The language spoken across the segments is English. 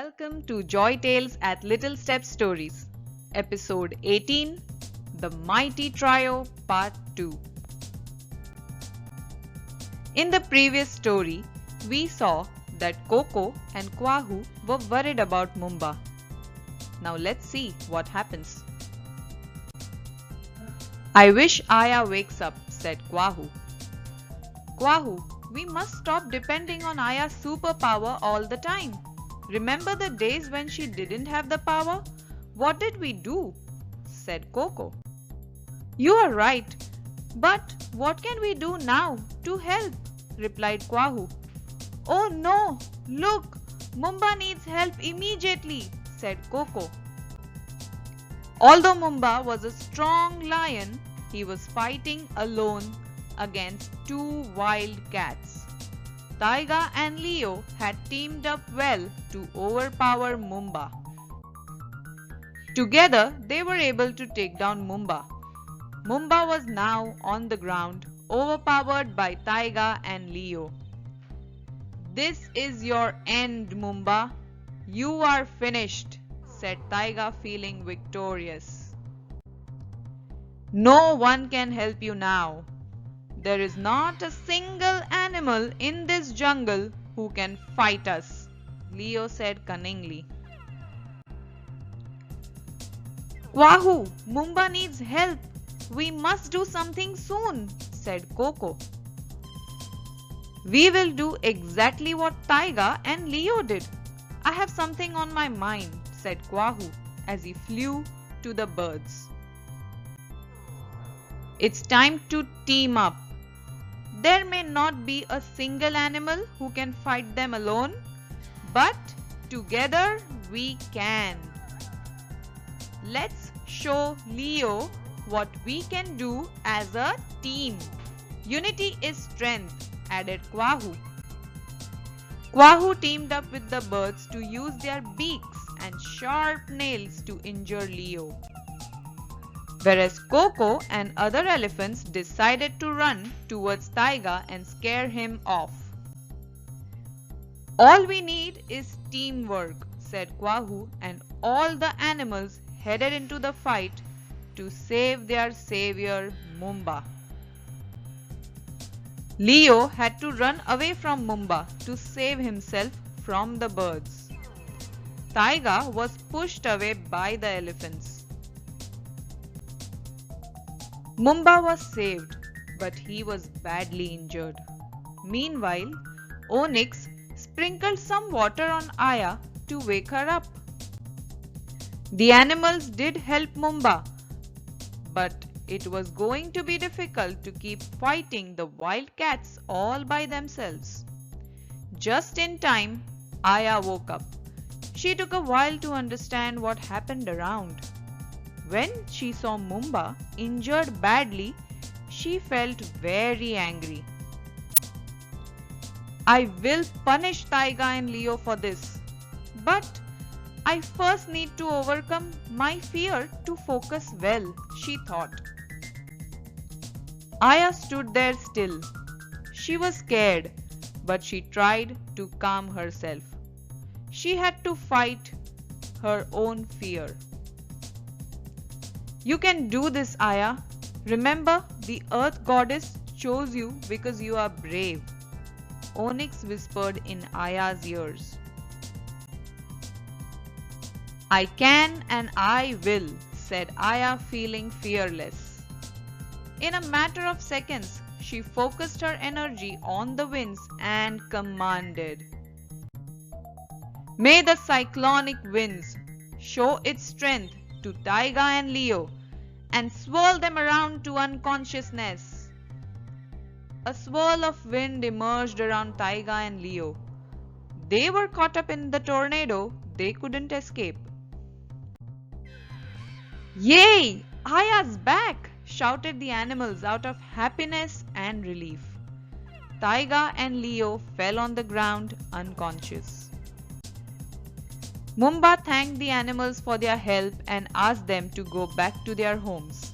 Welcome to Joy Tales at Little Step Stories, Episode 18, The Mighty Trio, Part 2. In the previous story, we saw that Coco and Kwahu were worried about Mumba. Now let's see what happens. I wish Aya wakes up, said Kwahu. Kwahu, we must stop depending on Aya's superpower all the time. Remember the days when she didn't have the power? What did we do? Said Coco. You are right. But what can we do now to help? Replied Kwahu. Oh no! Look! Mumba needs help immediately, said Coco. Although Mumba was a strong lion, he was fighting alone against two wild cats. Taiga and Leo had teamed up well to overpower Mumba. Together, they were able to take down Mumba. Mumba was now on the ground, overpowered by Taiga and Leo. This is your end, Mumba. You are finished, said Taiga, feeling victorious. No one can help you now. There is not a single animal in this jungle who can fight us, Leo said cunningly. Kwahu, Mumba needs help. We must do something soon, said Coco. We will do exactly what Taiga and Leo did. I have something on my mind, said Kwahu as he flew to the birds. It's time to team up. There may not be a single animal who can fight them alone, but together we can. Let's show Leo what we can do as a team. Unity is strength, added Kwahu. Kwahu teamed up with the birds to use their beaks and sharp nails to injure Leo, whereas Coco and other elephants decided to run towards Taiga and scare him off. All we need is teamwork, said Kwahu, and all the animals headed into the fight to save their savior Mumba. Leo had to run away from Mumba to save himself from the birds. Taiga was pushed away by the elephants. Mumba was saved, but he was badly injured. Meanwhile, Onyx sprinkled some water on Aya to wake her up. The animals did help Mumba, but it was going to be difficult to keep fighting the wild cats all by themselves. Just in time, Aya woke up. She took a while to understand what happened around. When she saw Mumba injured badly, she felt very angry. I will punish Taiga and Leo for this, but I first need to overcome my fear to focus well, she thought. Aya stood there still. She was scared, but she tried to calm herself. She had to fight her own fear. You can do this, Aya. Remember, the earth goddess chose you because you are brave, Onyx whispered in Aya's ears. I can and I will, said Aya, feeling fearless. In a matter of seconds, she focused her energy on the winds and commanded. May the cyclonic winds show its strength to Taiga and Leo and swirl them around to unconsciousness. A swirl of wind emerged around Taiga and Leo. They were caught up in the tornado. They couldn't escape. Yay! Aya's back! Shouted the animals out of happiness and relief. Taiga and Leo fell on the ground unconscious. Mumba thanked the animals for their help and asked them to go back to their homes.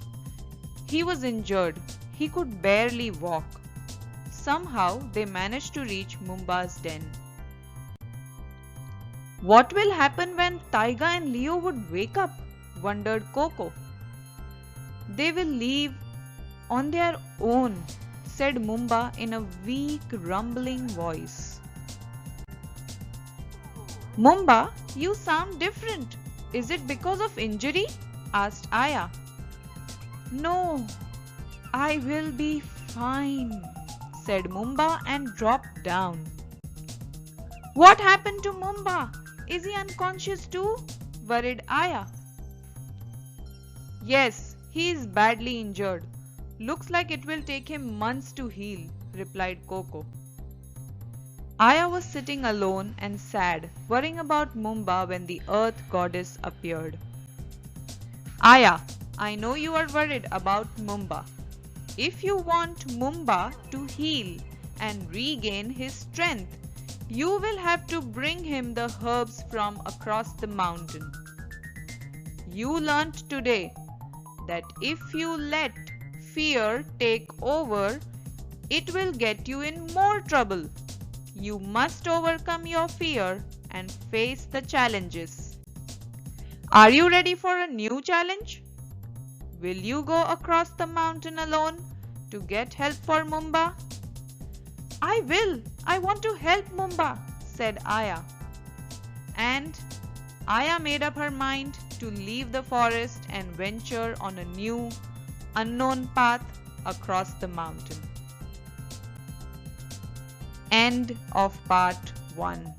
He was injured. He could barely walk. Somehow they managed to reach Mumba's den. What will happen when Taiga and Leo would wake up? Wondered Coco. They will leave on their own, said Mumba in a weak, rumbling voice. Mumba, you sound different. Is it because of injury? Asked Aya. No, I will be fine, said Mumba and dropped down. What happened to Mumba? Is he unconscious too? Worried Aya. Yes, he is badly injured. Looks like it will take him months to heal, replied Coco. Aya was sitting alone and sad, worrying about Mumba when the earth goddess appeared. Aya, I know you are worried about Mumba. If you want Mumba to heal and regain his strength, you will have to bring him the herbs from across the mountain. You learnt today that if you let fear take over, it will get you in more trouble. You must overcome your fear and face the challenges. Are you ready for a new challenge? Will you go across the mountain alone to get help for Mumba? I will. I want to help Mumba, said Aya. And Aya made up her mind to leave the forest and venture on a new, unknown path across the mountain. End of part 1.